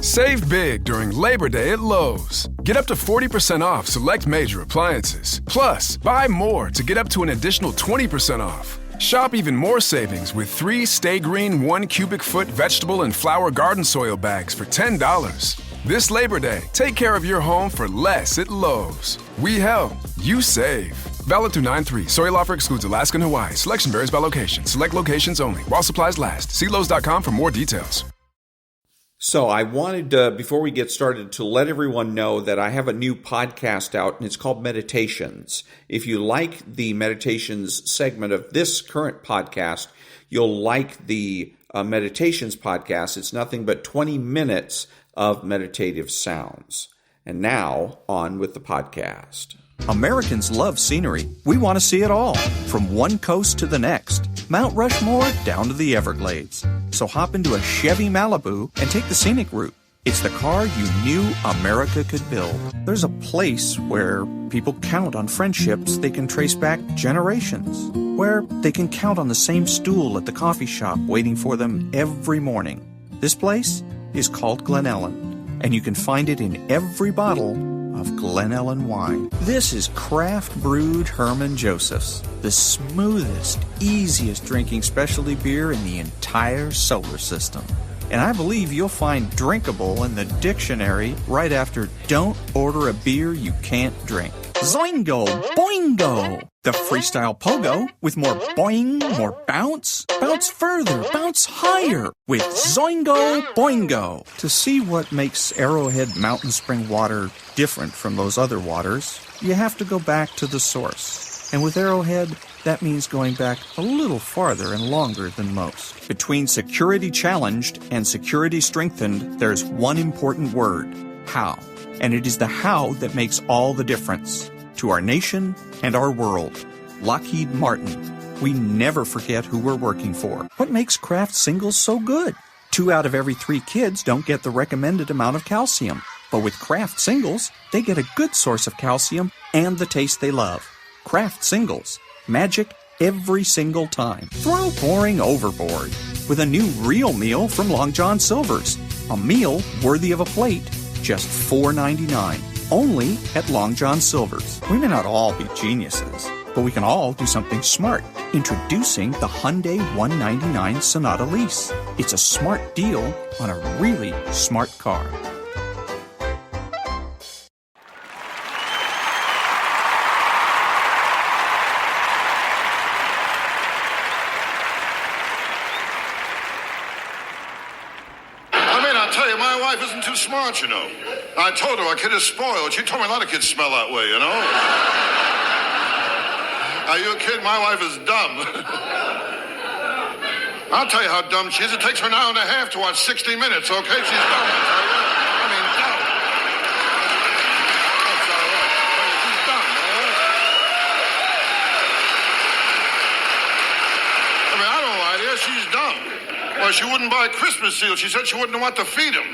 Save big during Labor Day at Lowe's. Get up to 40% off select major appliances. Plus, buy more to get up to an additional 20% off. Shop even more savings with 3 Stay Green 1 cubic foot vegetable and flower garden soil bags for $10. This Labor Day, take care of your home for less at Lowe's. We help, you save. Valid through 9/3. Soil offer excludes Alaska and Hawaii. Selection varies by location. Select locations only. While supplies last. See Lowe's.com for more details. So I wanted, before we get started, to let everyone know that I have a new podcast out, and it's called Meditations. If you like the Meditations segment of this current podcast, you'll like the Meditations podcast. It's nothing but 20 minutes of meditative sounds. And now, on with the podcast. Americans love scenery. We want to see it all, from one coast to the next, Mount Rushmore down to the Everglades. So hop into a Chevy Malibu and take the scenic route. It's the car you knew America could build. There's a place where people count on friendships they can trace back generations, where they can count on the same stool at the coffee shop waiting for them every morning. This place is called Glen Ellen, and you can find it in every bottle of Glen Ellen wine. This is craft brewed Herman Joseph's, the smoothest, easiest drinking specialty beer in the entire solar system. And I believe you'll find drinkable in the dictionary right after don't order a beer you can't drink. Zoingo! Boingo! The freestyle pogo with more boing, more bounce. Bounce further, bounce higher with Zoingo Boingo. To see what makes Arrowhead Mountain Spring water different from those other waters, you have to go back to the source. And with Arrowhead, that means going back a little farther and longer than most. Between security challenged and security strengthened, there's one important word: how. And it is the how that makes all the difference to our nation and our world. Lockheed Martin. We never forget who we're working for. What makes Kraft Singles so good? 2 out of every 3 kids don't get the recommended amount of calcium. But with Kraft Singles, they get a good source of calcium and the taste they love. Kraft Singles. Magic every single time. Throw boring overboard with a new real meal from Long John Silver's. A meal worthy of a plate. Just $4.99. Only at Long John Silver's. We may not all be geniuses, but we can all do something smart. Introducing the Hyundai 199 Sonata Lease. It's a smart deal on a really smart car. Isn't too smart, you know. I told her our kid is spoiled. She told me a lot of kids smell that way, you know. Are you kidding? My wife is dumb. I'll tell you how dumb she is. It takes her an hour and a half to watch 60 Minutes, okay? She's dumb, I tell you. I mean, dumb. That's all right. She's dumb, all right? I mean, I don't lie to you. She's dumb. Well, she wouldn't buy Christmas seals. She said she wouldn't know what to feed him.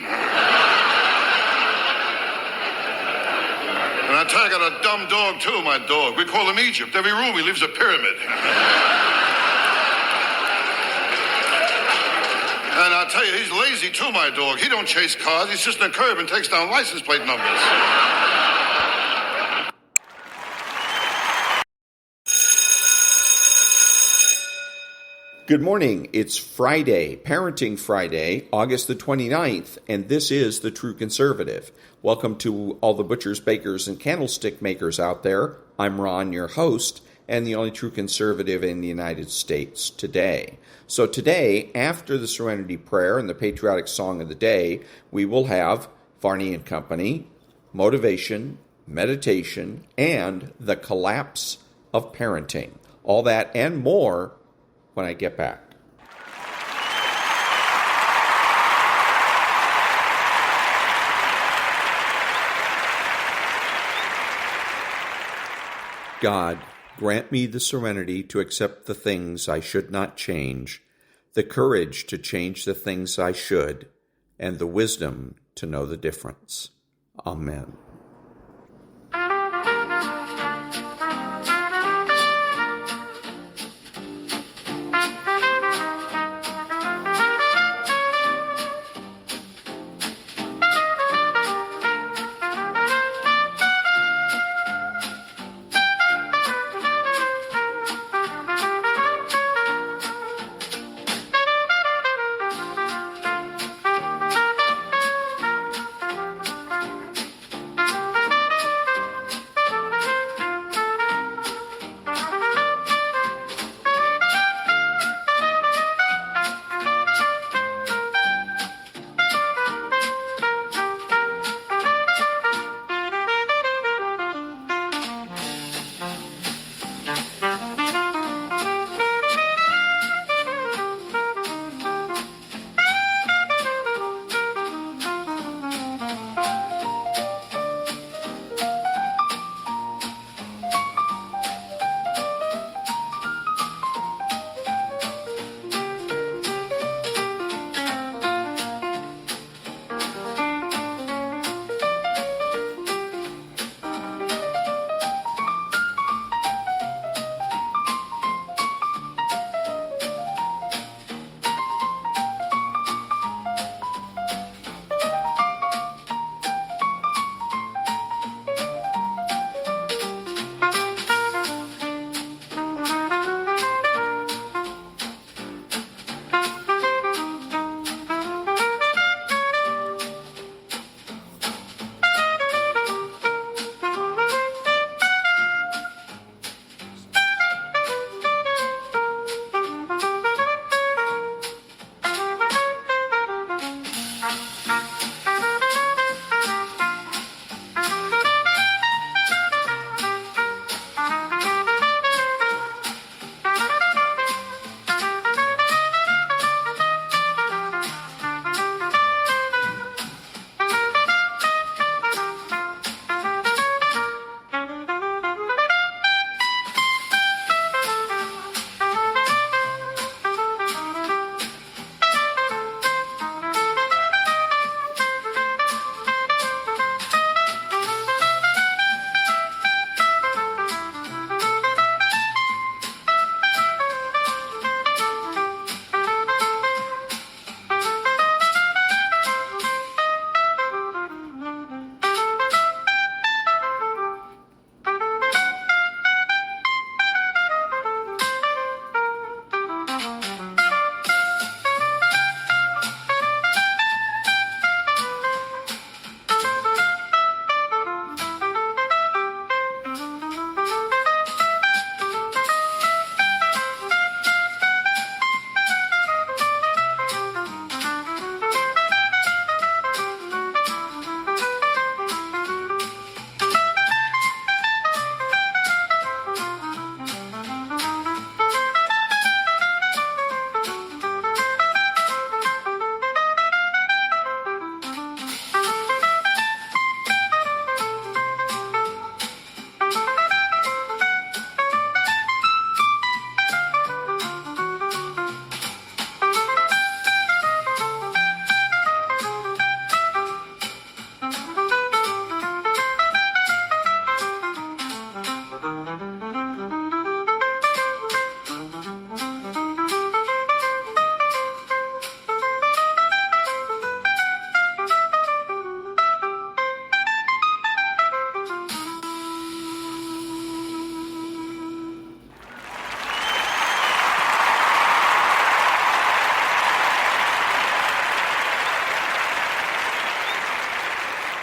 And I tell you, I got a dumb dog, too, my dog. We call him Egypt. Every room he leaves a pyramid. And I tell you, he's lazy, too, my dog. He don't chase cars. He sits on the curb and takes down license plate numbers. Good morning. It's Friday, Parenting Friday, August the 29th, and this is The True Conservative. Welcome to all the butchers, bakers, and candlestick makers out there. I'm Ron, your host, and the only true conservative in the United States today. So today, after the Serenity Prayer and the patriotic song of the day, we will have Varney and Company, motivation, meditation, and the collapse of parenting. All that and more when I get back. God, grant me the serenity to accept the things I should not change, the courage to change the things I should, and the wisdom to know the difference. Amen.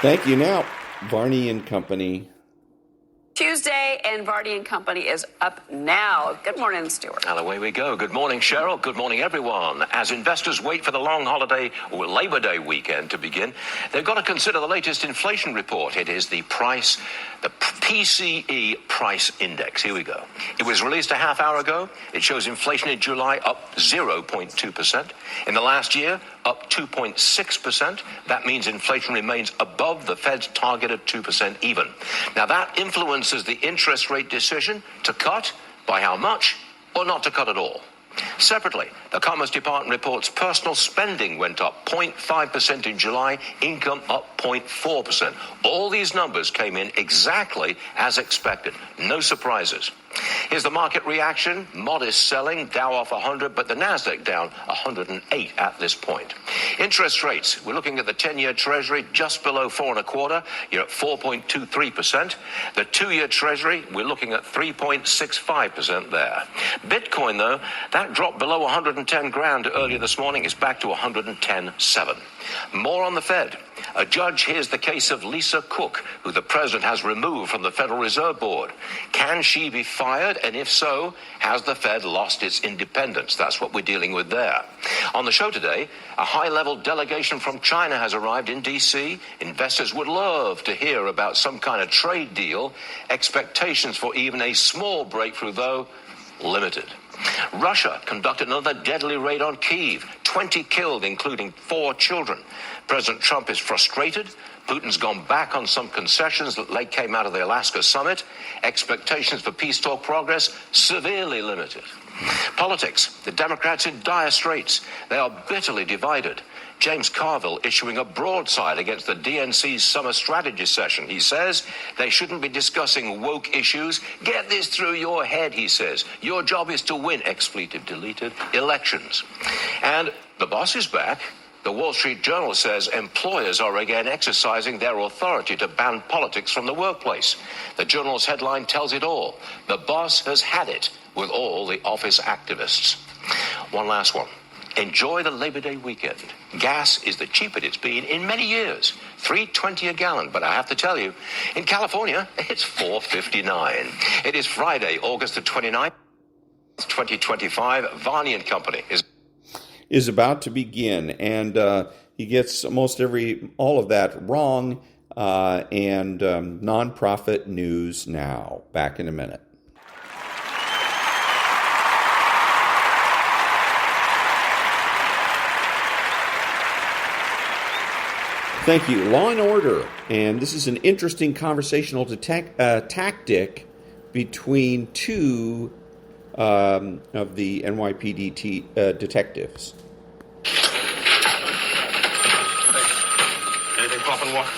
Thank you. Now, Varney and Company. Tuesday, and Varney and Company is up now. Good morning, Stuart. And away we go. Good morning, Cheryl. Good morning, everyone. As investors wait for the long holiday or Labor Day weekend to begin, they've got to consider the latest inflation report. It is the PCE price index. Here we go. It was released a half hour ago. It shows inflation in July up 0.2%. In the last year, up 2.6%. That means inflation remains above the Fed's target of 2% even. Now, that influences the interest rate decision to cut by how much or not to cut at all. Separately, the Commerce Department reports personal spending went up 0.5% in July, income up 0.4%. All these numbers came in exactly as expected. No surprises. Here's the market reaction. Modest selling, Dow off 100, but the Nasdaq down 108 at this point. Interest rates, we're looking at the 10-year Treasury just below 4.25. You're at 4.23%. The 2-year Treasury, we're looking at 3.65% there. Bitcoin, though, that dropped below 110 grand earlier this morning. It's back to 110.7. More on the Fed. A judge hears the case of Lisa Cook, who the president has removed from the Federal Reserve Board. Can she be fired? And if so, has the Fed lost its independence? That's what we're dealing with there. On the show today, a high-level delegation from China has arrived in D.C. Investors would love to hear about some kind of trade deal. Expectations for even a small breakthrough, though, limited. Russia conducted another deadly raid on Kyiv. 20 killed, including 4 children. President Trump is frustrated. Putin's gone back on some concessions that came out of the Alaska summit. Expectations for peace talk progress severely limited. Politics. The Democrats in dire straits. They are bitterly divided. James Carville issuing a broadside against the DNC's summer strategy session. He says they shouldn't be discussing woke issues. Get this through your head, he says. Your job is to win, expletive deleted, elections. And the boss is back. The Wall Street Journal says employers are again exercising their authority to ban politics from the workplace. The Journal's headline tells it all. The boss has had it with all the office activists. One last one. Enjoy the Labor Day weekend. Gas is the cheapest it's been in many years. $3.20 a gallon. But I have to tell you, in California, it's $4.59. It is Friday, August the 29th, 2025. Varney and Company is about to begin, and he gets all of that wrong, and nonprofit news now. Back in a minute. Thank you. Law and Order, and this is an interesting conversational tactic between two of the NYPD detectives. Anything poppin', Walker?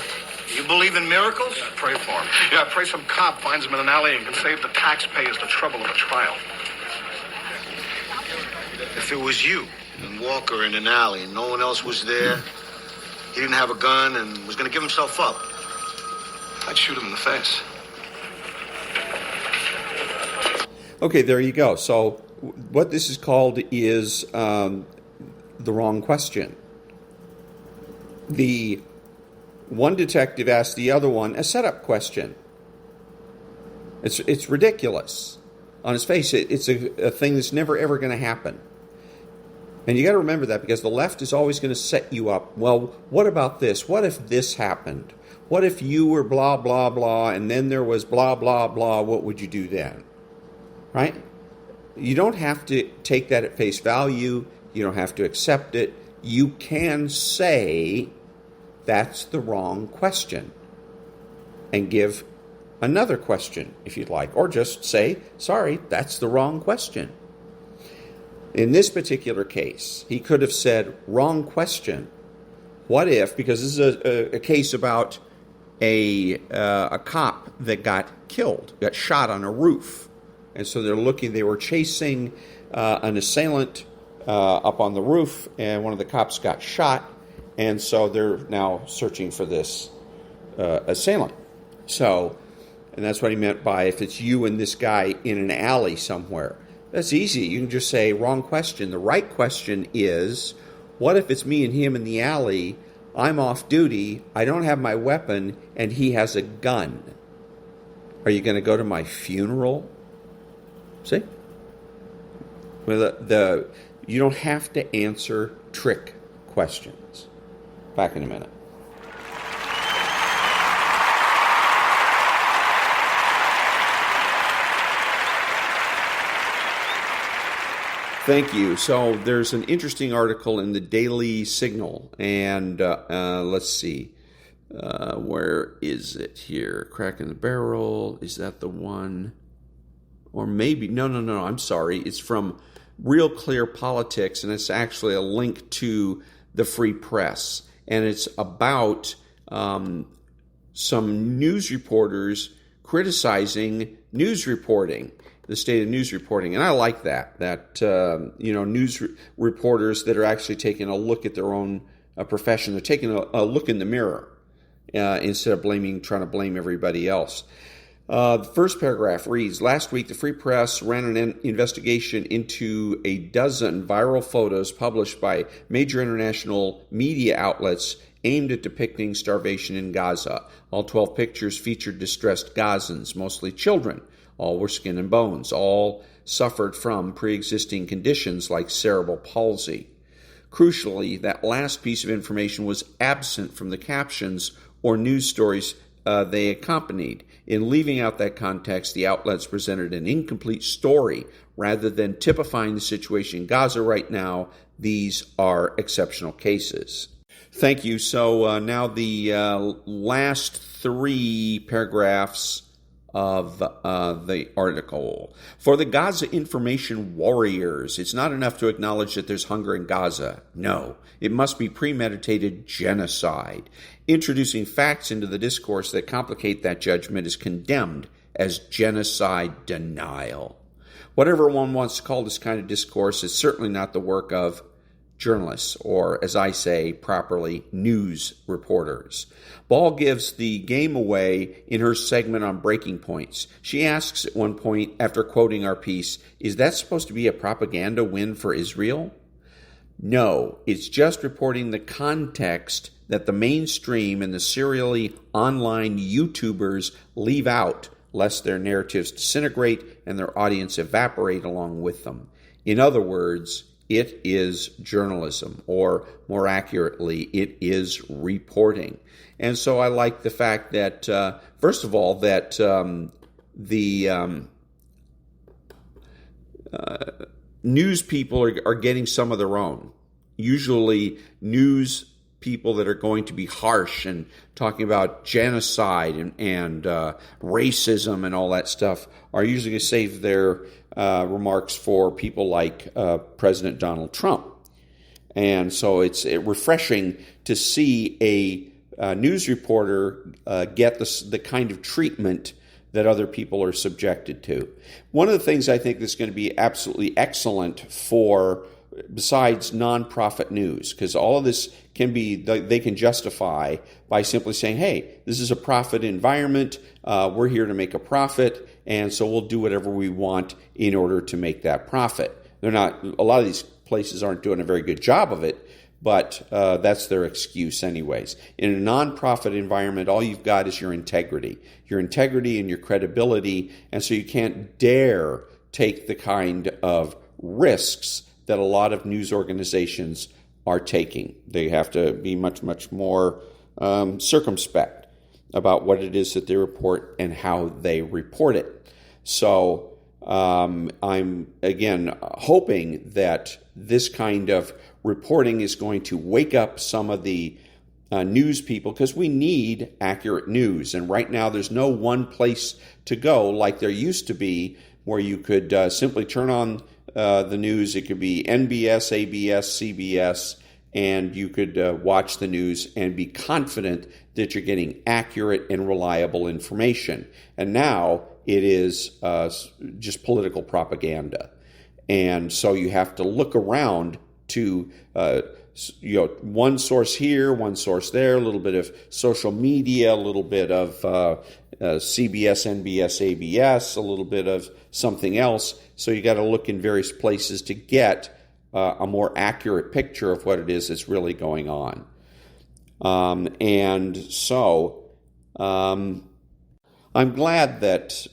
You believe in miracles? Yeah, pray for him. Yeah, pray some cop finds him in an alley and can save the taxpayers the trouble of a trial. If it was you and Walker in an alley and no one else was there, he didn't have a gun and was going to give himself up, I'd shoot him in the face. Okay, there you go. So what this is called is the wrong question. The one detective asked the other one a setup question. It's ridiculous. On its face, it's a thing that's never, ever going to happen. And you got to remember that, because the left is always going to set you up. Well, what about this? What if this happened? What if you were blah, blah, blah, and then there was blah, blah, blah? What would you do then? Right? You don't have to take that at face value. You don't have to accept it. You can say that's the wrong question and give another question if you'd like, or just say, sorry, that's the wrong question. In this particular case, he could have said, wrong question. What if, because this is a case about a cop that got killed, got shot on a roof. And so they were chasing an assailant up on the roof, and one of the cops got shot. And so they're now searching for this assailant. So, and that's what he meant by, if it's you and this guy in an alley somewhere. That's easy. You can just say, wrong question. The right question is, what if it's me and him in the alley? I'm off duty, I don't have my weapon, and he has a gun. Are you going to go to my funeral? See? Well, you don't have to answer trick questions. Back in a minute. Thank you. So there's an interesting article in the Daily Signal, and let's see. Where is it here? Crack in the Barrel. Is that the one? Or maybe, no, I'm sorry. It's from Real Clear Politics, and it's actually a link to the Free Press. And it's about some news reporters criticizing news reporting, the state of news reporting. And I like that news reporters that are actually taking a look at their own profession. They're taking a look in the mirror instead of trying to blame everybody else. The first paragraph reads, last week the Free Press ran an investigation into a dozen viral photos published by major international media outlets aimed at depicting starvation in Gaza. All 12 pictures featured distressed Gazans, mostly children. All were skin and bones. All suffered from pre-existing conditions like cerebral palsy. Crucially, that last piece of information was absent from the captions or news stories they accompanied. In leaving out that context, the outlets presented an incomplete story rather than typifying the situation in Gaza right now. These are exceptional cases. Thank you. So now the last three paragraphs of the article. For the Gaza information warriors, it's not enough to acknowledge that there's hunger in Gaza. No, it must be premeditated genocide. Introducing facts into the discourse that complicate that judgment is condemned as genocide denial. Whatever one wants to call this kind of discourse is certainly not the work of journalists, or as I say properly, news reporters. Ball gives the game away in her segment on breaking points. She asks at one point, after quoting our piece, is that supposed to be a propaganda win for Israel? No, it's just reporting the context that the mainstream and the serially online YouTubers leave out, lest their narratives disintegrate and their audience evaporate along with them. In other words, it is journalism, or more accurately, it is reporting. And so I like the fact that, first of all, that the news people are getting some of their own. Usually news people that are going to be harsh and talking about genocide and racism and all that stuff are usually going to save their remarks for people like President Donald Trump. And so it's refreshing to see a news reporter get the kind of treatment that other people are subjected to. One of the things I think that's going to be absolutely excellent for, besides nonprofit news, because all of this they can justify by simply saying, hey, this is a profit environment, we're here to make a profit, and so we'll do whatever we want in order to make that profit. A lot of these places aren't doing a very good job of it, but that's their excuse anyways. In a nonprofit environment, all you've got is your integrity and your credibility, and so you can't dare take the kind of risks that a lot of news organizations are taking. They have to be much, much more circumspect about what it is that they report and how they report it. So I'm, again, hoping that this kind of reporting is going to wake up some of the news people, because we need accurate news. And right now there's no one place to go like there used to be, where you could simply turn on the news. It could be NBS, ABS, CBS, and you could watch the news and be confident that you're getting accurate and reliable information. And now it is just political propaganda. And so you have to look around to one source here, one source there, a little bit of social media, a little bit of CBS, NBS, ABS, a little bit of something else. So you got to look in various places to get a more accurate picture of what it is that's really going on. And so I'm glad that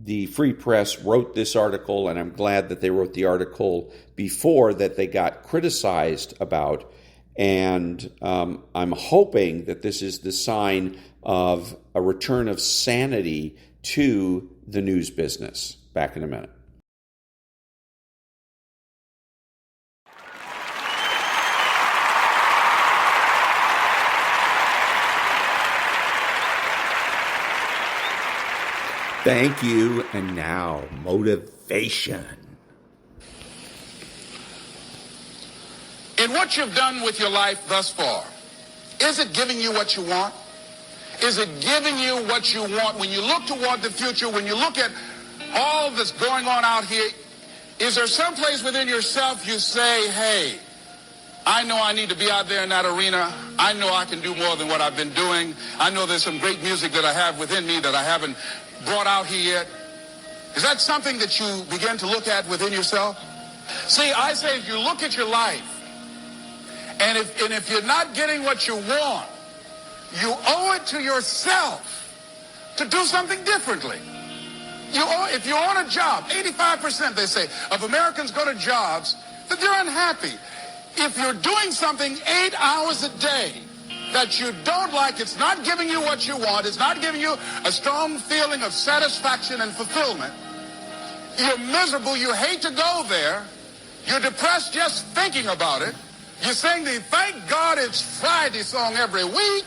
the Free Press wrote this article, and I'm glad that they wrote the article before that they got criticized about. And I'm hoping that this is the sign of a return of sanity to the news business. Back in a minute. Thank you. And now, motivation. In what you've done with your life thus far, is it giving you what you want? Is it giving you what you want? When you look toward the future, when you look at all that's going on out here, is there some place within yourself you say, hey, I know I need to be out there in that arena. I know I can do more than what I've been doing. I know there's some great music that I have within me that I haven't brought out here yet. Is that something that you begin to look at within yourself? See, I say if you look at your life, and if you're not getting what you want, you owe it to yourself to do something differently. If you're on a job, 85%, they say, of Americans go to jobs that they're unhappy. If you're doing something 8 hours a day that you don't like, it's not giving you what you want, it's not giving you a strong feeling of satisfaction and fulfillment, you're miserable, you hate to go there, you're depressed just thinking about it, you sing the Thank God It's Friday song every week.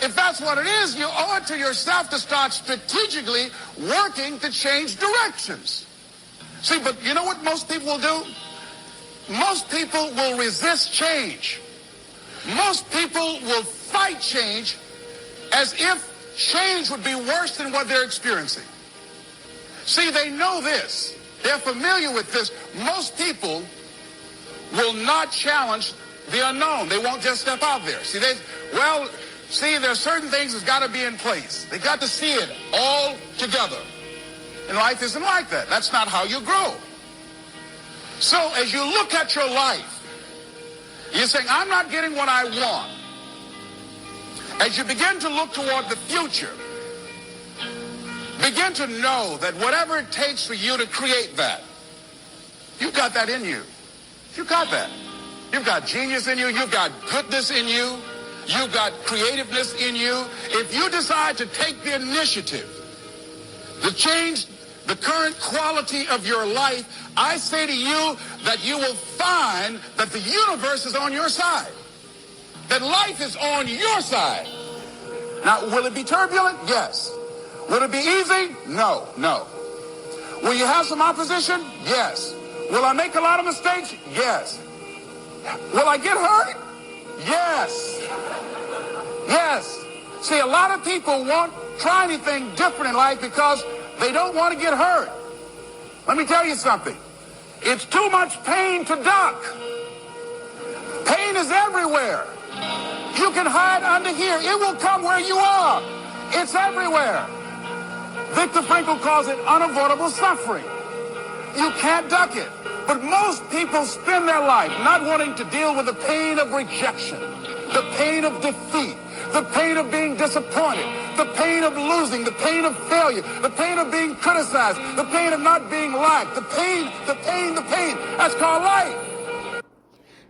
If that's what it is, you owe it to yourself to start strategically working to change directions. See, but you know what most people will do? Most people will resist change. Most people will fight change as if change would be worse than what they're experiencing. See, they know this. They're familiar with this. Most people will not challenge the unknown. They won't just step out there. See, there's certain things that's got to be in place. They got to see it all together. And life isn't like that. That's not how you grow. So as you look at your life, you're saying, I'm not getting what I want. As you begin to look toward the future, begin to know that whatever it takes for you to create that, you've got that in you. You've got that. You've got genius in you. You've got goodness in you. You've got creativeness in you. If you decide to take the initiative to change the current quality of your life, I say to you that you will find that the universe is on your side, that life is on your side. Now, will it be turbulent? Yes. Will it be easy? No. Will you have some opposition? Yes. Will I make a lot of mistakes? Yes. Will I get hurt? Yes. Yes. See, a lot of people won't try anything different in life because they don't want to get hurt. Let me tell you something. It's too much pain to duck. Pain is everywhere. You can hide under here. It will come where you are. It's everywhere. Viktor Frankl calls it unavoidable suffering. You can't duck it. But most people spend their life not wanting to deal with the pain of rejection, the pain of defeat, the pain of being disappointed, the pain of losing, the pain of failure, the pain of being criticized, the pain of not being liked, the pain. That's called life.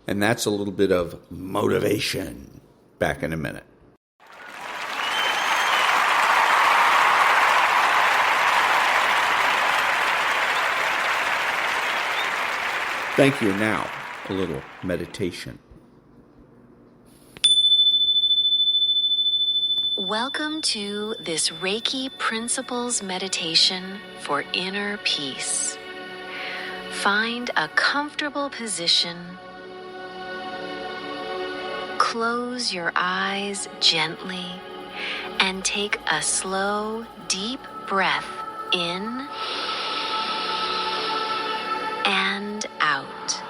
And that's a little bit of motivation. Back in a minute. Thank you. Now, a little meditation. Welcome to this Reiki Principles meditation for inner peace. Find a comfortable position. Close your eyes gently and take a slow, deep breath in and out.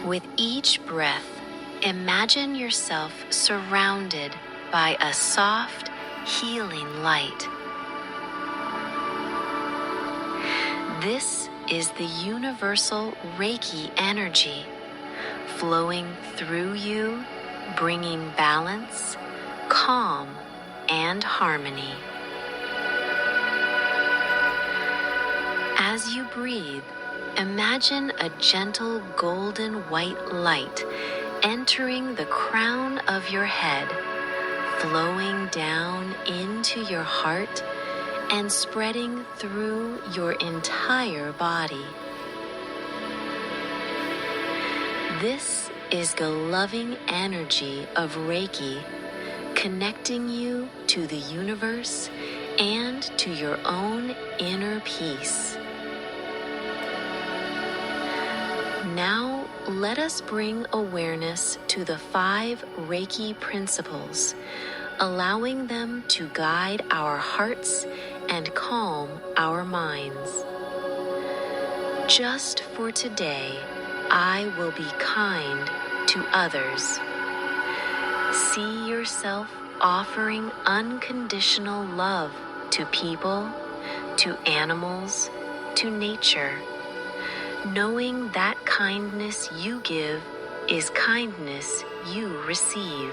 With each breath, imagine yourself surrounded by a soft, healing light. This is the universal Reiki energy, flowing through you, bringing balance, calm, and harmony. As you breathe, imagine a gentle golden white light entering the crown of your head, flowing down into your heart and spreading through your entire body. This is the loving energy of Reiki, connecting you to the universe and to your own inner peace. Now, let us bring awareness to the 5 Reiki principles, allowing them to guide our hearts and calm our minds. Just for today, I will be kind to others. See yourself offering unconditional love to people, to animals, to nature, knowing that kindness you give is kindness you receive.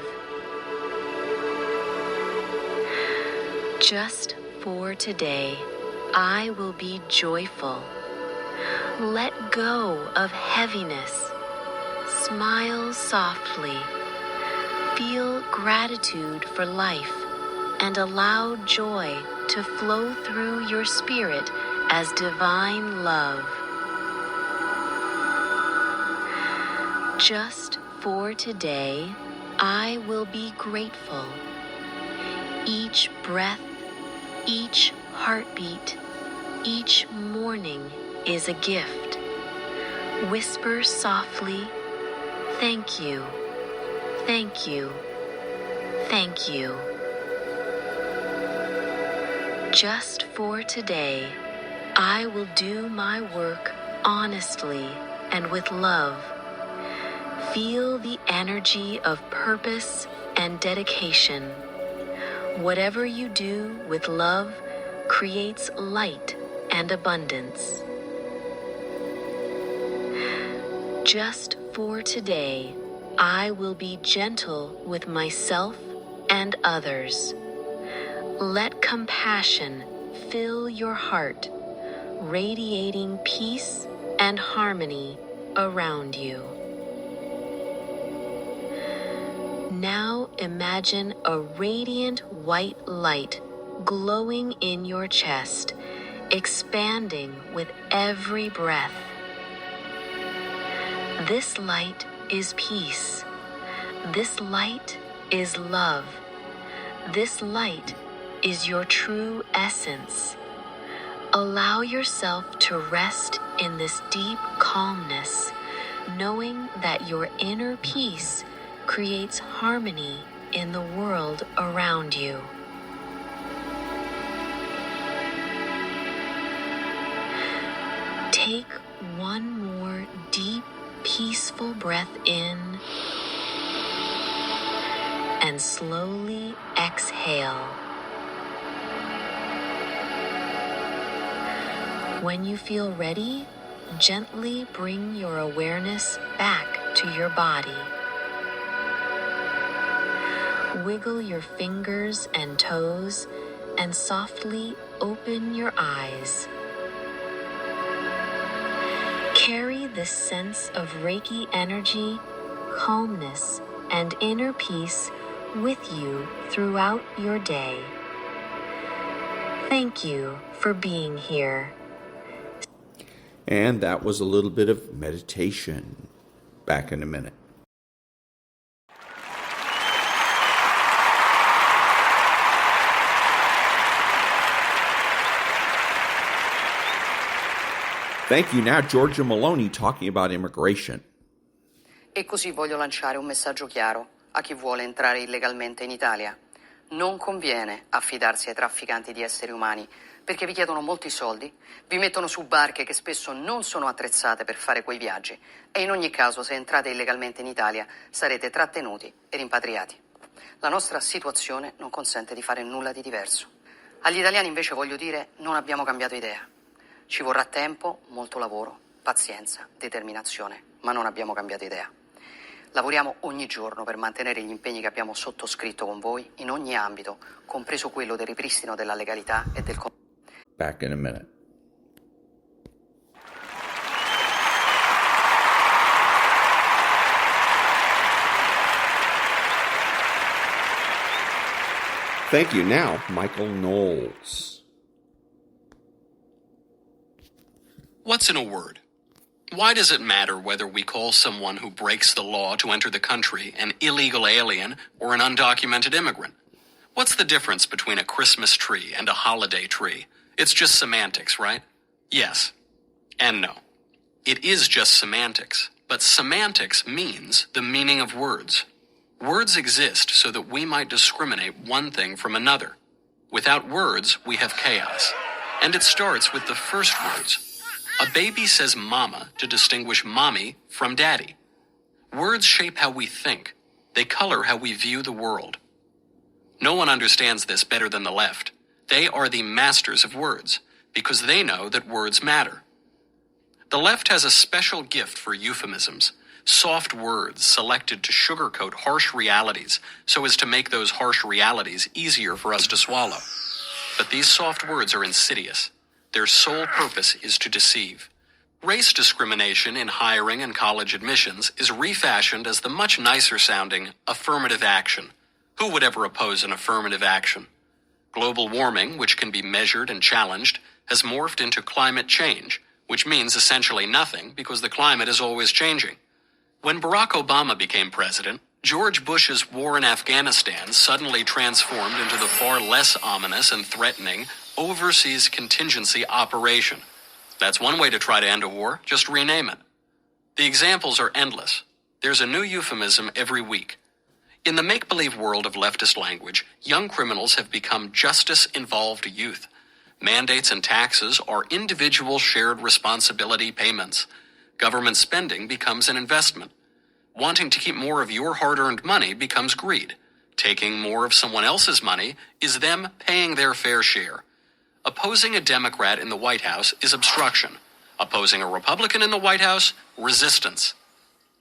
Just for today, I will be joyful. Let go of heaviness. Smile softly. Feel gratitude for life and allow joy to flow through your spirit as divine love. Just for today, I will be grateful. Each breath, each heartbeat, each morning is a gift. Whisper softly, thank you, thank you, thank you. Just for today, I will do my work honestly and with love. Feel the energy of purpose and dedication. Whatever you do with love creates light and abundance. Just for today, I will be gentle with myself and others. Let compassion fill your heart, radiating peace and harmony around you. Now imagine a radiant white light glowing in your chest, expanding with every breath. This light is peace. This light is love. This light is your true essence. Allow yourself to rest in this deep calmness, knowing that your inner peace creates harmony in the world around you. Take one more deep, peaceful breath in and slowly exhale. When you feel ready, gently bring your awareness back to your body. Wiggle your fingers and toes and softly open your eyes. Carry this sense of Reiki energy, calmness, and inner peace with you throughout your day. Thank you for being here. And that was a little bit of meditation. Back in a minute. Thank you. Now, Giorgia Meloni talking about immigration. E così voglio lanciare un messaggio chiaro a chi vuole entrare illegalmente in Italia. Non conviene affidarsi ai trafficanti di esseri umani, perché vi chiedono molti soldi, vi mettono su barche che spesso non sono attrezzate per fare quei viaggi e in ogni caso, se entrate illegalmente in Italia, sarete trattenuti e rimpatriati. La nostra situazione non consente di fare nulla di diverso. Agli italiani invece voglio dire, non abbiamo cambiato idea. Ci vorrà tempo, molto lavoro, pazienza, determinazione, ma non abbiamo cambiato idea. Lavoriamo ogni giorno per mantenere gli impegni che abbiamo sottoscritto con voi in ogni ambito, compreso quello del ripristino della legalità e del... Back in a minute. Thank you. Now, Michael Knowles. What's in a word? Why does it matter whether we call someone who breaks the law to enter the country an illegal alien or an undocumented immigrant? What's the difference between a Christmas tree and a holiday tree? It's just semantics, right? Yes. And no. It is just semantics, but semantics means the meaning of words. Words exist so that we might discriminate one thing from another. Without words, we have chaos. And it starts with the first words. A baby says mama to distinguish mommy from daddy. Words shape how we think. They color how we view the world. No one understands this better than the left. They are the masters of words because they know that words matter. The left has a special gift for euphemisms, soft words selected to sugarcoat harsh realities so as to make those harsh realities easier for us to swallow. But these soft words are insidious. Their sole purpose is to deceive. Race discrimination in hiring and college admissions is refashioned as the much nicer sounding affirmative action. Who would ever oppose an affirmative action? Global warming, which can be measured and challenged, has morphed into climate change, which means essentially nothing because the climate is always changing. When Barack Obama became president, George Bush's war in Afghanistan suddenly transformed into the far less ominous and threatening Overseas Contingency Operation. That's one way to try to end a war, just rename it. The examples are endless. There's a new euphemism every week. In the make-believe world of leftist language, young criminals have become justice-involved youth. Mandates and taxes are individual shared responsibility payments. Government spending becomes an investment. Wanting to keep more of your hard-earned money becomes greed. Taking more of someone else's money is them paying their fair share. Opposing a Democrat in the White House is obstruction. Opposing a Republican in the White House, resistance.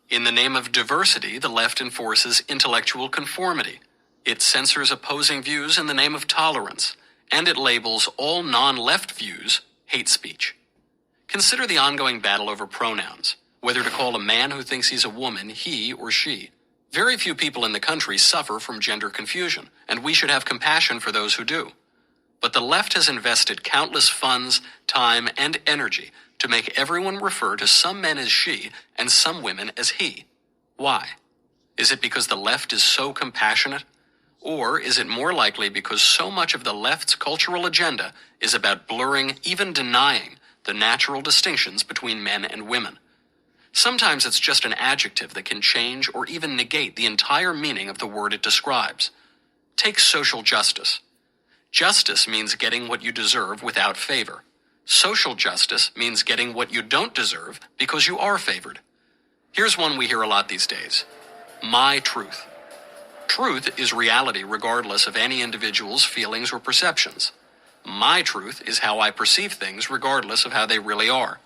In the name of diversity, the left enforces intellectual conformity. It censors opposing views in the name of tolerance, and it labels all non-left views hate speech. Consider the ongoing battle over pronouns, whether to call a man who thinks he's a woman he or she. Very few people in the country suffer from gender confusion, and we should have compassion for those who do. But the left has invested countless funds, time, and energy to make everyone refer to some men as she and some women as he. Why? Is it because the left is so compassionate? Or is it more likely because so much of the left's cultural agenda is about blurring, even denying, the natural distinctions between men and women? Sometimes it's just an adjective that can change or even negate the entire meaning of the word it describes. Take social justice. Justice means getting what you deserve without favor. Social justice means getting what you don't deserve because you are favored. Here's one we hear a lot these days. My truth. Truth is reality regardless of any individual's feelings or perceptions. My truth is how I perceive things regardless of how they really are.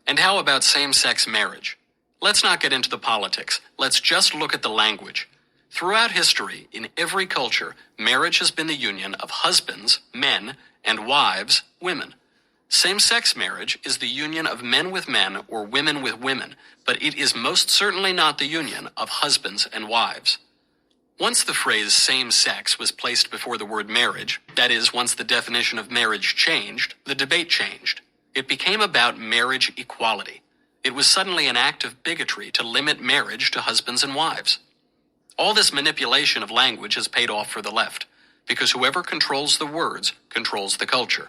And how about same-sex marriage? Let's not get into the politics. Let's just look at the language. Throughout history, in every culture, marriage has been the union of husbands, men, and wives, women. Same-sex marriage is the union of men with men or women with women, but it is most certainly not the union of husbands and wives. Once the phrase same-sex was placed before the word marriage, that is, once the definition of marriage changed, the debate changed. It became about marriage equality. It was suddenly an act of bigotry to limit marriage to husbands and wives. All this manipulation of language has paid off for the left, because whoever controls the words controls the culture.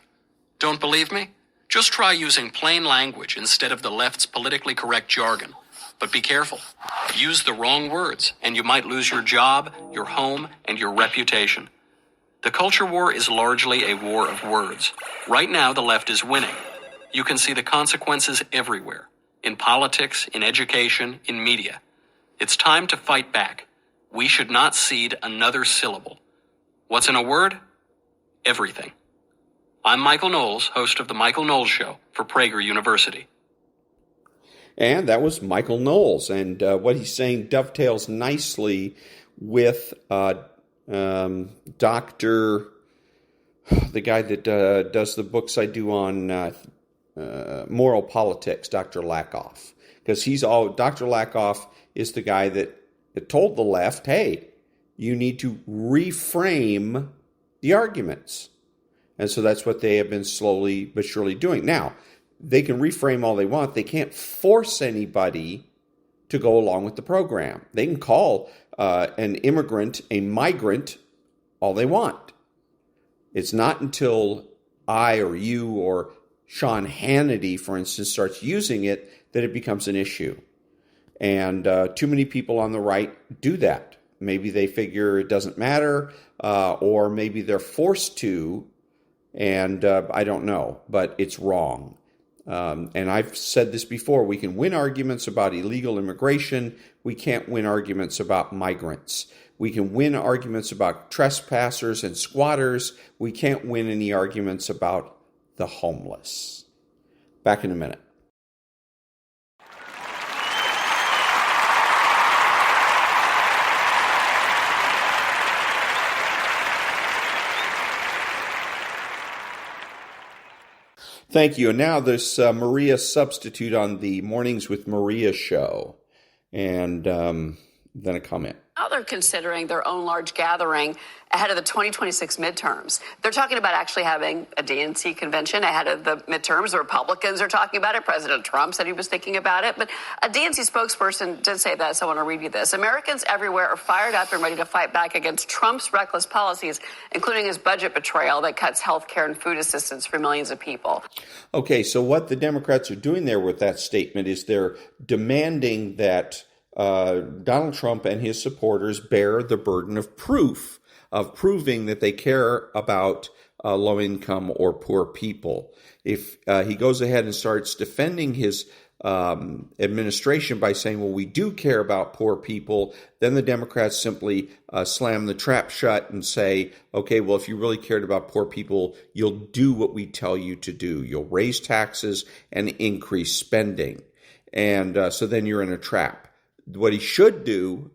Don't believe me? Just try using plain language instead of the left's politically correct jargon. But be careful. Use the wrong words, and you might lose your job, your home, and your reputation. The culture war is largely a war of words. Right now, the left is winning. You can see the consequences everywhere. In politics, in education, in media. It's time to fight back. We should not cede another syllable. What's in a word? Everything. I'm Michael Knowles, host of The Michael Knowles Show for Prager University. And that was Michael Knowles. And what he's saying dovetails nicely with Dr. The guy that does the books I do on moral politics, Dr. Lakoff. Because Dr. Lakoff is the guy that told the left, hey, you need to reframe the arguments. And so that's what they have been slowly but surely doing. Now, they can reframe all they want. They can't force anybody to go along with the program. They can call an immigrant a migrant all they want. It's not until I or you or Sean Hannity, for instance, starts using it that it becomes an issue. And too many people on the right do that. Maybe they figure it doesn't matter, or maybe they're forced to, and I don't know, but it's wrong. And I've said this before, we can win arguments about illegal immigration. We can't win arguments about migrants. We can win arguments about trespassers and squatters. We can't win any arguments about the homeless. Back in a minute. Thank you. And now this Maria substitute on the Mornings with Maria show. And then a comment. Now they're considering their own large gathering ahead of the 2026 midterms. They're talking about actually having a DNC convention ahead of the midterms. The Republicans are talking about it. President Trump said he was thinking about it. But a DNC spokesperson did say this. I want to read you this. Americans everywhere are fired up and ready to fight back against Trump's reckless policies, including his budget betrayal that cuts health care and food assistance for millions of people. Okay, so what the Democrats are doing there with that statement is they're demanding that Donald Trump and his supporters bear the burden of proof, of proving that they care about low-income or poor people. If he goes ahead and starts defending his administration by saying, well, we do care about poor people, then the Democrats simply slam the trap shut and say, okay, well, if you really cared about poor people, you'll do what we tell you to do. You'll raise taxes and increase spending. And so then you're in a trap. What he should do,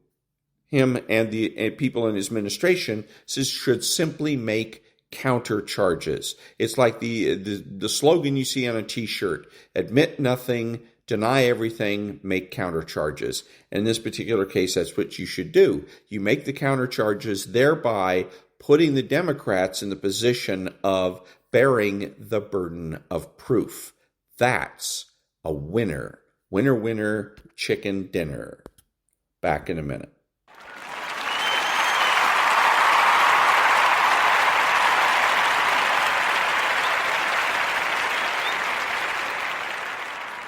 him and the people in his administration, should simply make counter charges. It's like the slogan you see on a T-shirt: admit nothing, deny everything, make counter charges. And in this particular case, that's what you should do. You make the counter charges, thereby putting the Democrats in the position of bearing the burden of proof. That's a winner. Winner, winner, chicken dinner. Back in a minute.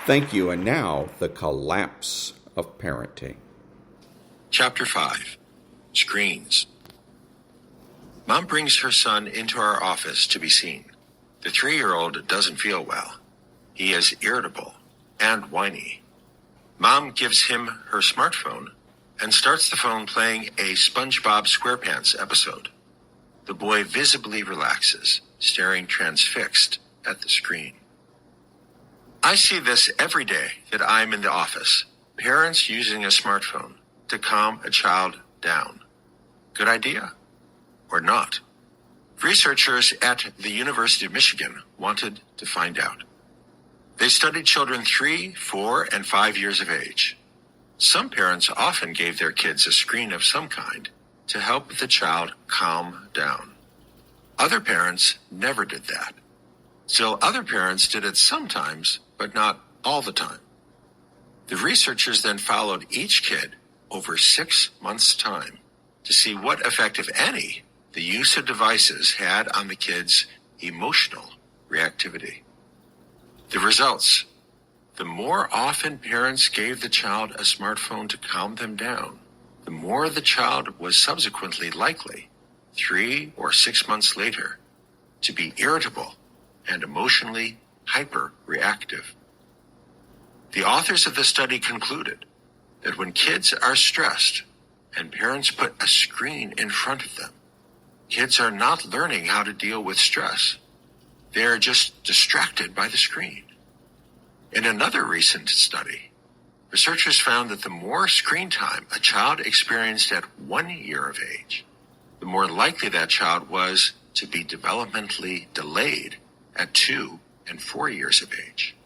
Thank you. And now, the collapse of parenting. Chapter 5. Screens. Mom brings her son into our office to be seen. The 3-year-old doesn't feel well. He is irritable and whiny. Mom gives him her smartphone and starts the phone playing a SpongeBob SquarePants episode. The boy visibly relaxes, staring transfixed at the screen. I see this every day that I'm in the office. Parents using a smartphone to calm a child down. Good idea? Or not? Researchers at the University of Michigan wanted to find out. They studied children 3, 4, and 5 years of age. Some parents often gave their kids a screen of some kind to help the child calm down. Other parents never did that. Still, other parents did it sometimes, but not all the time. The researchers then followed each kid over 6 months' time to see what effect, if any, the use of devices had on the kid's emotional reactivity. The results: the more often parents gave the child a smartphone to calm them down, the more the child was subsequently likely, 3 or 6 months later, to be irritable and emotionally hyper-reactive. The authors of the study concluded that when kids are stressed and parents put a screen in front of them, kids are not learning how to deal with stress. They're just distracted by the screen. In another recent study, researchers found that the more screen time a child experienced at 1 year of age, the more likely that child was to be developmentally delayed at 2 and 4 years of age.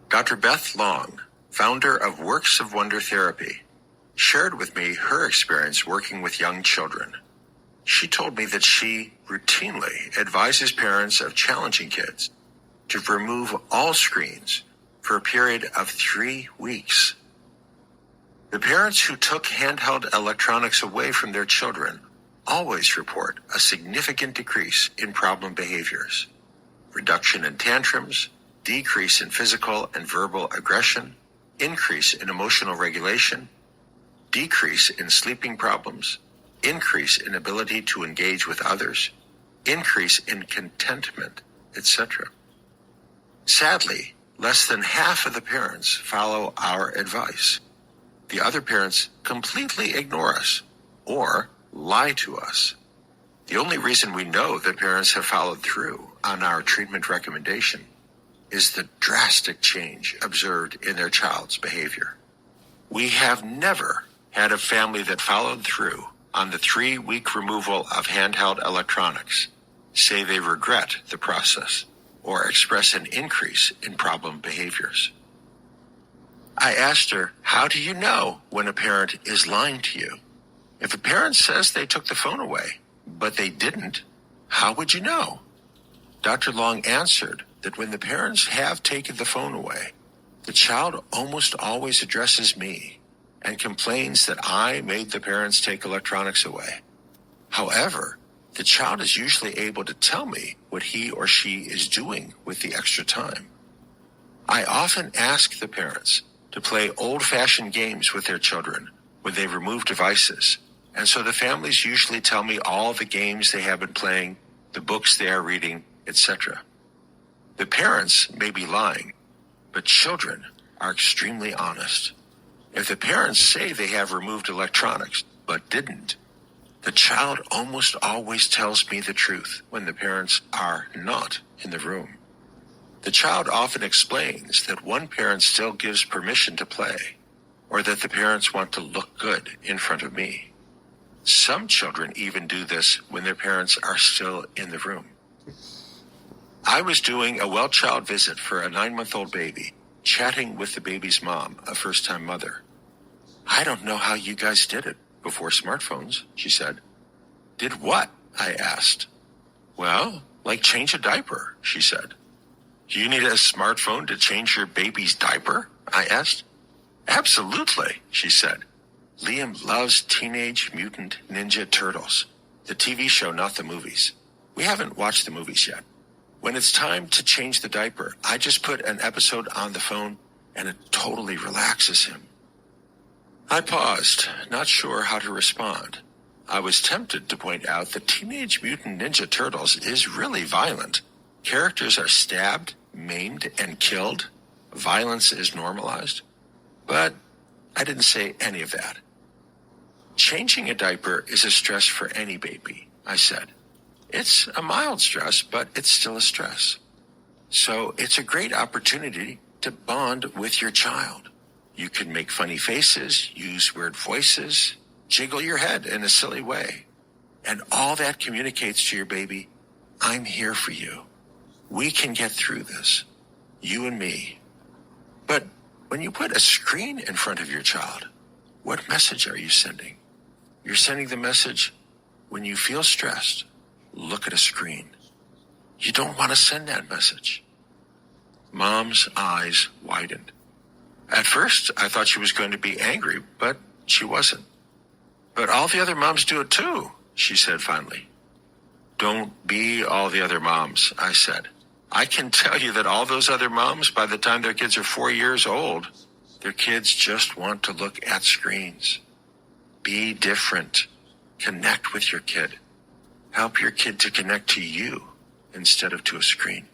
Dr. Beth Long, founder of Works of Wonder Therapy, shared with me her experience working with young children. She told me that she routinely advises parents of challenging kids to remove all screens for a period of 3 weeks. The parents who took handheld electronics away from their children always report a significant decrease in problem behaviors, reduction in tantrums, decrease in physical and verbal aggression, increase in emotional regulation, decrease in sleeping problems, increase in ability to engage with others, increase in contentment, etc. Sadly, less than half of the parents follow our advice. The other parents completely ignore us or lie to us. The only reason we know that parents have followed through on our treatment recommendation is the drastic change observed in their child's behavior. We have never had a family that followed through on the 3-week removal of handheld electronics say they regret the process or express an increase in problem behaviors. I asked her, how do you know when a parent is lying to you? If a parent says they took the phone away, but they didn't, how would you know? Dr. Long answered that when the parents have taken the phone away, the child almost always addresses me and complains that I made the parents take electronics away. However, the child is usually able to tell me what he or she is doing with the extra time. I often ask the parents to play old-fashioned games with their children when they remove devices, and so the families usually tell me all the games they have been playing, the books they are reading, etc. The parents may be lying, but children are extremely honest. If the parents say they have removed electronics but didn't, the child almost always tells me the truth when the parents are not in the room. The child often explains that one parent still gives permission to play, or that the parents want to look good in front of me. Some children even do this when their parents are still in the room. I was doing a well-child visit for a 9-month-old baby, chatting with the baby's mom, a first-time mother. I don't know how you guys did it before smartphones, she said. Did what? I asked. Well, like change a diaper, she said. You need a smartphone to change your baby's diaper? I asked. Absolutely, she said. Liam loves Teenage Mutant Ninja Turtles, the TV show, not the movies. We haven't watched the movies yet. When it's time to change the diaper, I just put an episode on the phone and it totally relaxes him. I paused, not sure how to respond. I was tempted to point out that Teenage Mutant Ninja Turtles is really violent. Characters are stabbed, maimed, and killed. Violence is normalized. But I didn't say any of that. Changing a diaper is a stress for any baby, I said. It's a mild stress, but it's still a stress. So it's a great opportunity to bond with your child. You can make funny faces, use weird voices, jiggle your head in a silly way. And all that communicates to your baby, I'm here for you. We can get through this, you and me. But when you put a screen in front of your child, what message are you sending? You're sending the message, when you feel stressed, look at a screen. You don't want to send that message. Mom's eyes widened. At first, I thought she was going to be angry, but she wasn't. But all the other moms do it too, she said finally. Don't be all the other moms, I said. I can tell you that all those other moms, by the time their kids are 4 years old, their kids just want to look at screens. Be different. Connect with your kid. Help your kid to connect to you instead of to a screen.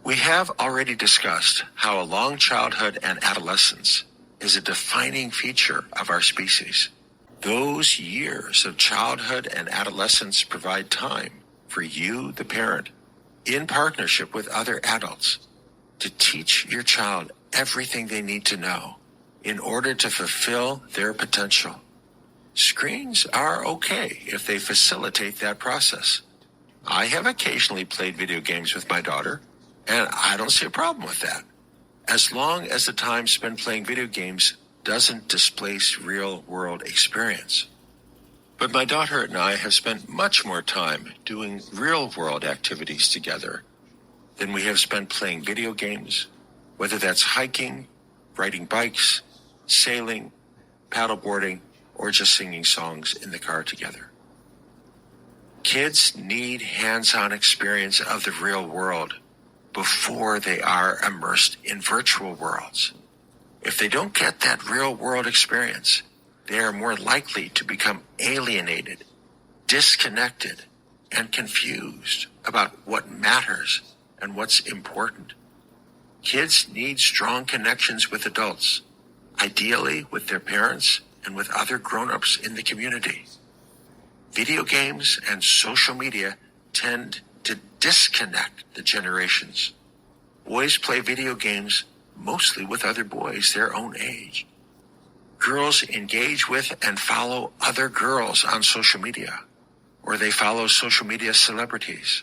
We have already discussed how a long childhood and adolescence is a defining feature of our species. Those years of childhood and adolescence provide time for you, the parent, in partnership with other adults, to teach your child everything they need to know in order to fulfill their potential. Screens are okay if they facilitate that process. I have occasionally played video games with my daughter, and I don't see a problem with that, as long as the time spent playing video games doesn't displace real-world experience. But my daughter and I have spent much more time doing real-world activities together than we have spent playing video games, whether that's hiking, riding bikes, sailing, paddleboarding, or just singing songs in the car together. Kids need hands-on experience of the real world before they are immersed in virtual worlds. If they don't get that real-world experience, they are more likely to become alienated, disconnected, and confused about what matters and what's important. Kids need strong connections with adults, ideally with their parents and with other grown-ups in the community. Video games and social media tend to disconnect the generations. Boys play video games mostly with other boys their own age. Girls engage with and follow other girls on social media, or they follow social media celebrities.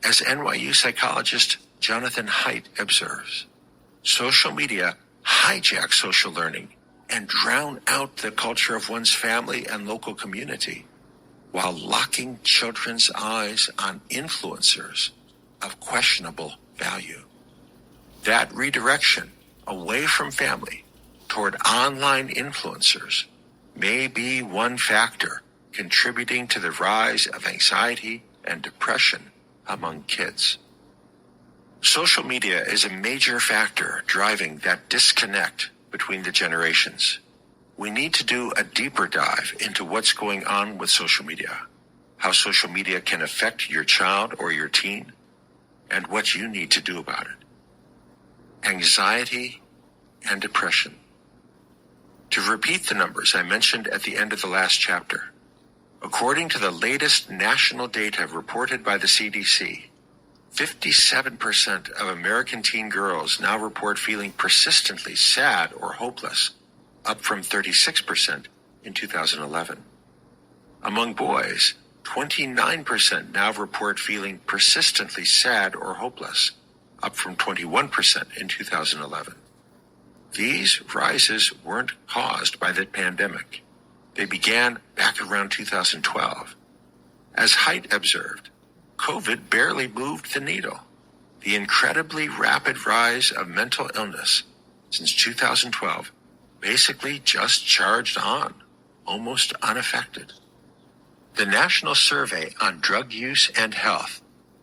As NYU psychologist Jonathan Haidt observes, social media hijack social learning and drown out the culture of one's family and local community, while locking children's eyes on influencers of questionable value. That redirection away from family toward online influencers may be one factor contributing to the rise of anxiety and depression among kids. Social media is a major factor driving that disconnect between the generations. We need to do a deeper dive into what's going on with social media, how social media can affect your child or your teen, and what you need to do about it. Anxiety and depression. To repeat the numbers I mentioned at the end of the last chapter, according to the latest national data reported by the CDC, 57% of American teen girls now report feeling persistently sad or hopeless, up from 36% in 2011. Among boys, 29% now report feeling persistently sad or hopeless, up from 21% in 2011. These rises weren't caused by the pandemic. They began back around 2012. As Haidt observed, COVID barely moved the needle. The incredibly rapid rise of mental illness since 2012 basically just charged on, almost unaffected. The National Survey on Drug Use and Health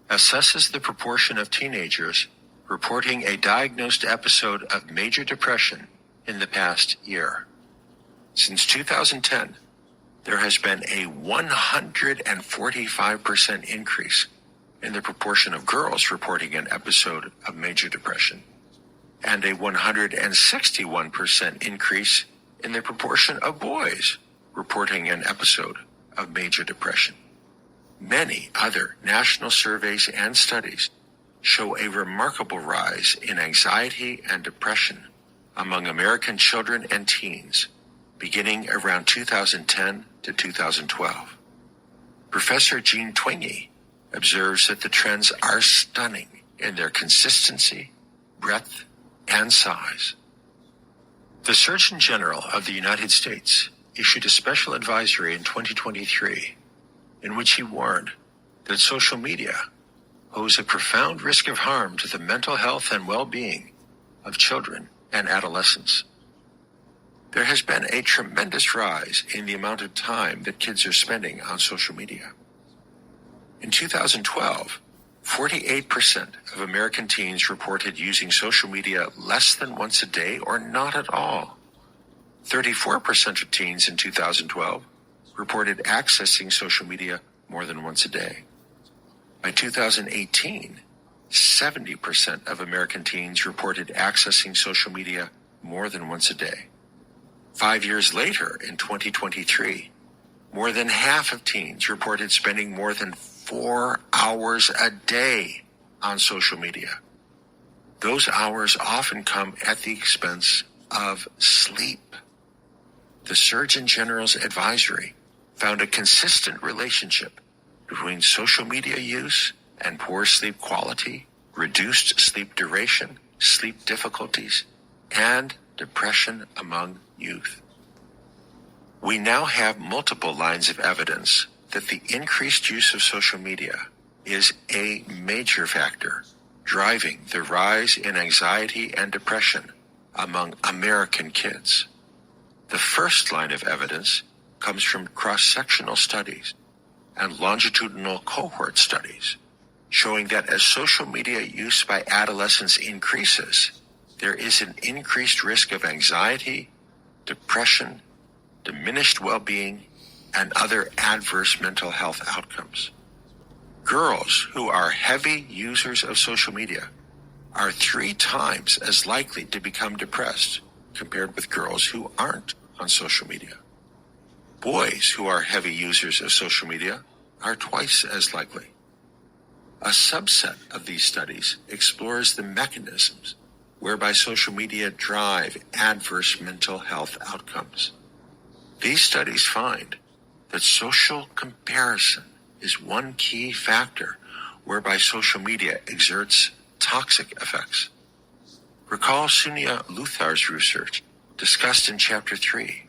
assesses the proportion of teenagers reporting a diagnosed episode of major depression in the past year. Since 2010, there has been a 145% increase in the proportion of girls reporting an episode of major depression, and a 161% increase in the proportion of boys reporting an episode of major depression. Many other national surveys and studies show a remarkable rise in anxiety and depression among American children and teens beginning around 2010 to 2012. Professor Jean Twenge observes that the trends are stunning in their consistency, breadth, and size. The Surgeon General of the United States issued a special advisory in 2023 in which he warned that social media pose a profound risk of harm to the mental health and well-being of children and adolescents. There has been a tremendous rise in the amount of time that kids are spending on social media. In 2012, 48% of American teens reported using social media less than once a day or not at all. 34% of teens in 2012 reported accessing social media more than once a day. By 2018, 70% of American teens reported accessing social media more than once a day. 5 years later, in 2023, more than half of teens reported spending more than 4 hours a day on social media. Those hours often come at the expense of sleep. The Surgeon General's advisory found a consistent relationship between social media use and poor sleep quality, reduced sleep duration, sleep difficulties, and depression among youth. We now have multiple lines of evidence that the increased use of social media is a major factor driving the rise in anxiety and depression among American kids. The first line of evidence comes from cross-sectional studies and longitudinal cohort studies, showing that as social media use by adolescents increases, there is an increased risk of anxiety, depression, diminished well-being, and other adverse mental health outcomes. Girls who are heavy users of social media are 3 times as likely to become depressed compared with girls who aren't on social media. Boys who are heavy users of social media are twice as likely. A subset of these studies explores the mechanisms whereby social media drive adverse mental health outcomes. These studies find that social comparison is one key factor whereby social media exerts toxic effects. Recall Sunia Luthar's research discussed in Chapter 3.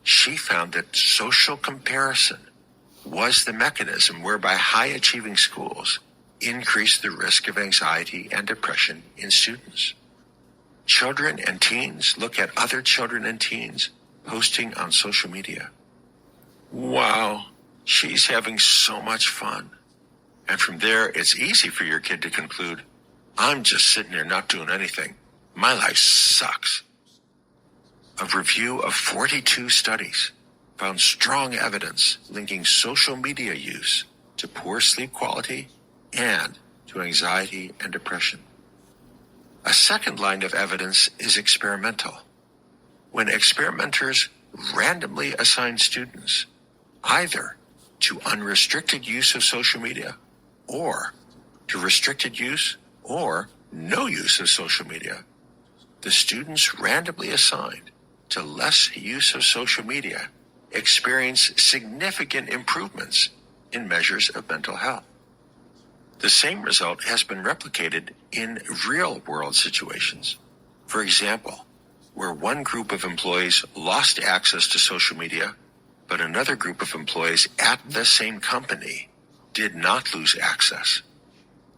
She found that social comparison was the mechanism whereby high-achieving schools increased the risk of anxiety and depression in students. Children and teens look at other children and teens posting on social media. Wow, she's having so much fun. And from there, it's easy for your kid to conclude, I'm just sitting here not doing anything. My life sucks. A review of 42 studies found strong evidence linking social media use to poor sleep quality and to anxiety and depression. A second line of evidence is experimental. When experimenters randomly assign students either to unrestricted use of social media or to restricted use or no use of social media, the students randomly assigned to less use of social media experience significant improvements in measures of mental health. The same result has been replicated in real-world situations. For example, where one group of employees lost access to social media, but another group of employees at the same company did not lose access.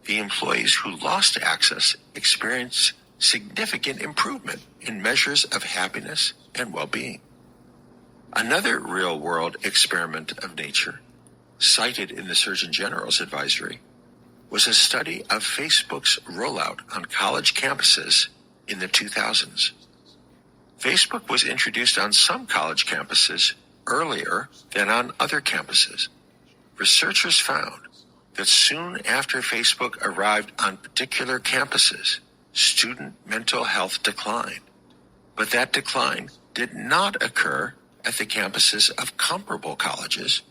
The employees who lost access experienced significant improvement in measures of happiness and well-being. Another real-world experiment of nature, cited in the Surgeon General's advisory, was a study of Facebook's rollout on college campuses in the 2000s. Facebook was introduced on some college campuses earlier than on other campuses. Researchers found that soon after Facebook arrived on particular campuses, student mental health declined. But that decline did not occur at the campuses of comparable colleges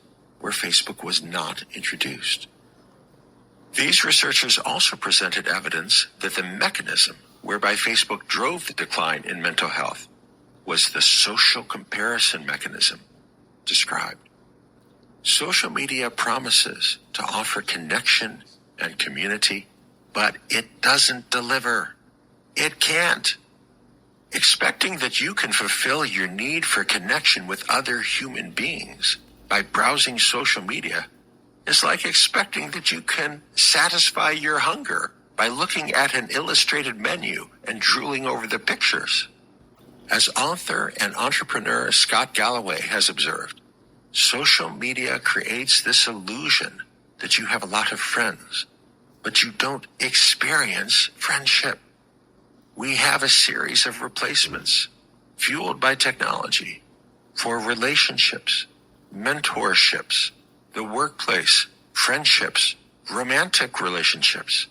where Facebook was not introduced. These researchers also presented evidence that the mechanism whereby Facebook drove the decline in mental health was the social comparison mechanism described. Social media promises to offer connection and community, but it doesn't deliver. It can't. Expecting that you can fulfill your need for connection with other human beings by browsing social media is like expecting that you can satisfy your hunger by looking at an illustrated menu and drooling over the pictures. As author and entrepreneur Scott Galloway has observed, social media creates this illusion that you have a lot of friends, but you don't experience friendship. We have a series of replacements fueled by technology for relationships, mentorships, the workplace, friendships, romantic relationships.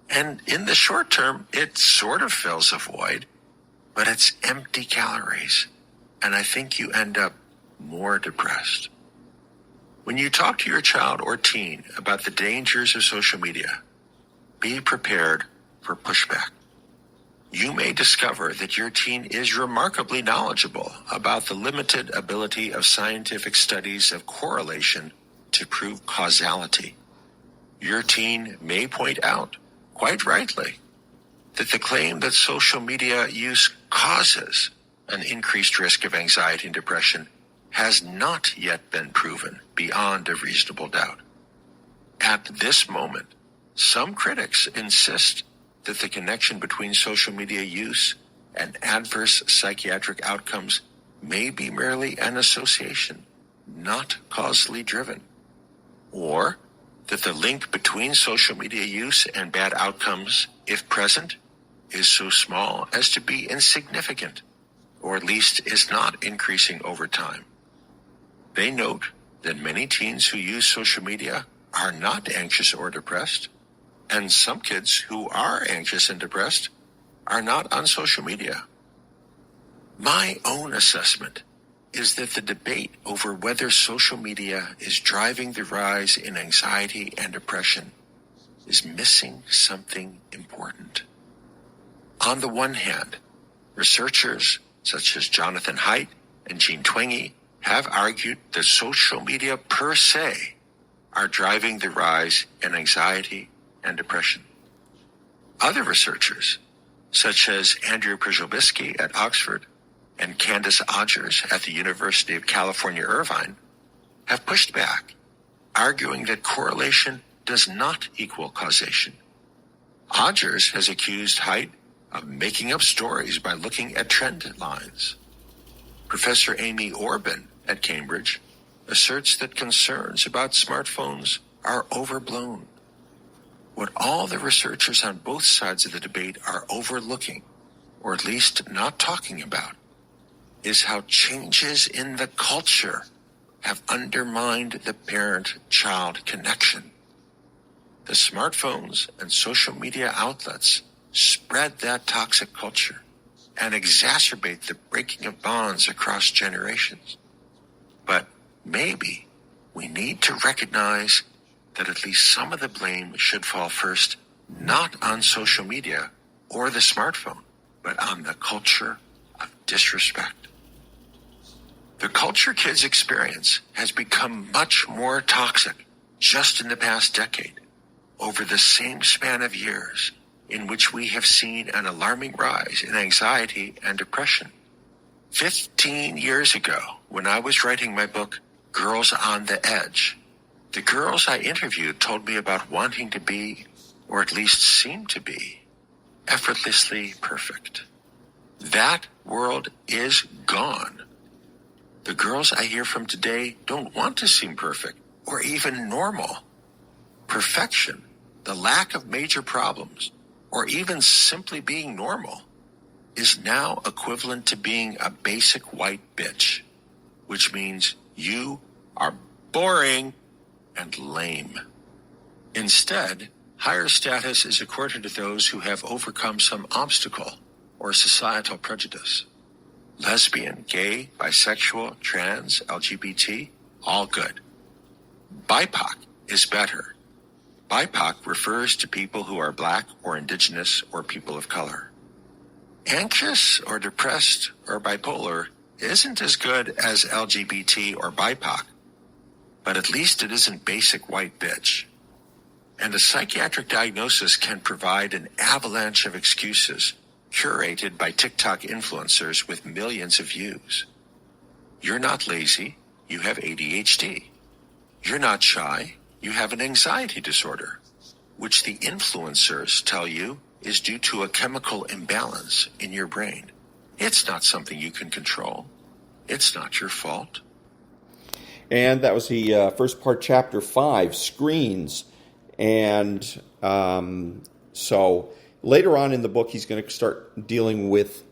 And in the short term, it sort of fills a void, but it's empty calories. And I think you end up more depressed. When you talk to your child or teen about the dangers of social media, be prepared for pushback. You may discover that your teen is remarkably knowledgeable about the limited ability of scientific studies of correlation to prove causality. Your teen may point out, quite rightly, that the claim that social media use causes an increased risk of anxiety and depression has not yet been proven beyond a reasonable doubt. At this moment, some critics insist that the connection between social media use and adverse psychiatric outcomes may be merely an association, not causally driven, or that the link between social media use and bad outcomes, if present, is so small as to be insignificant, or at least is not increasing over time. They note that many teens who use social media are not anxious or depressed, and some kids who are anxious and depressed are not on social media. My own assessment is that the debate over whether social media is driving the rise in anxiety and depression is missing something important. On the one hand, researchers such as Jonathan Haidt and Jean Twenge have argued that social media per se are driving the rise in anxiety and depression. Other researchers, such as Andrew Przybylski at Oxford and Candace Odgers at the University of California, Irvine, have pushed back, arguing that correlation does not equal causation. Odgers has accused Haidt of making up stories by looking at trend lines. Professor Amy Orban at Cambridge asserts that concerns about smartphones are overblown. What all the researchers on both sides of the debate are overlooking, or at least not talking about, is how changes in the culture have undermined the parent-child connection. The smartphones and social media outlets spread that toxic culture and exacerbate the breaking of bonds across generations. But maybe we need to recognize that at least some of the blame should fall first not on social media or the smartphone, but on the culture of disrespect. The culture kids experience has become much more toxic just in the past decade, over the same span of years in which we have seen an alarming rise in anxiety and depression. 15 years ago, when I was writing my book, Girls on the Edge, the girls I interviewed told me about wanting to be, or at least seem to be, effortlessly perfect. That world is gone. The girls I hear from today don't want to seem perfect, or even normal. Perfection, the lack of major problems, or even simply being normal, is now equivalent to being a basic white bitch, which means you are boring and lame. Instead, higher status is accorded to those who have overcome some obstacle or societal prejudice. Lesbian, gay, bisexual, trans, LGBT, all good. BIPOC is better. BIPOC refers to people who are black or indigenous or people of color. Anxious or depressed or bipolar isn't as good as LGBT or BIPOC, but at least it isn't basic white bitch. And a psychiatric diagnosis can provide an avalanche of excuses curated by TikTok influencers with millions of views. You're not lazy, you have ADHD. You're not shy, you have an anxiety disorder, which the influencers tell you is due to a chemical imbalance in your brain. It's not something you can control. It's not your fault. And that was the first part, Chapter 5, Screens. And so later on in the book, he's going to start dealing with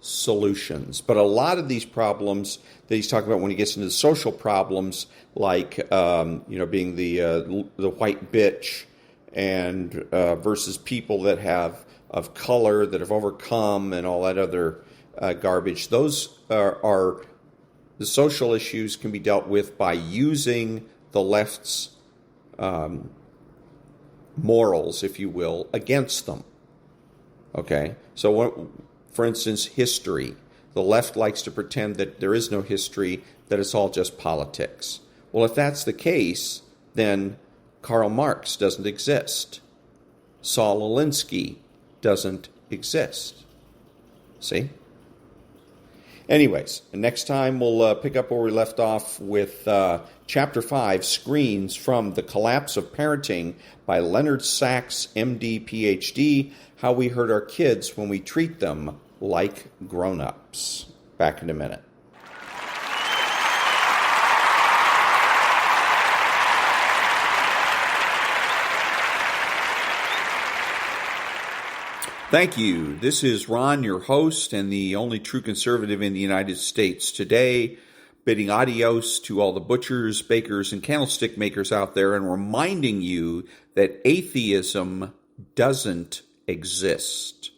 solutions. But a lot of these problems that he's talking about when he gets into the social problems, like being the white bitch, and versus people that have of color that have overcome and all that other garbage. Those are the social issues can be dealt with by using the left's morals, if you will, against them. Okay? So, for instance, history. The left likes to pretend that there is no history, that it's all just politics. Well, if that's the case, then Karl Marx doesn't exist. Saul Alinsky doesn't exist. See? Anyways, next time we'll pick up where we left off with Chapter 5, Screens from The Collapse of Parenting by Leonard Sachs, MD, PhD, How We Hurt Our Kids When We Treat Them Like Grown-Ups. Back in a minute. Thank you. This is Ron, your host and the only true conservative in the United States today, bidding adios to all the butchers, bakers, and candlestick makers out there and reminding you that atheism doesn't exist.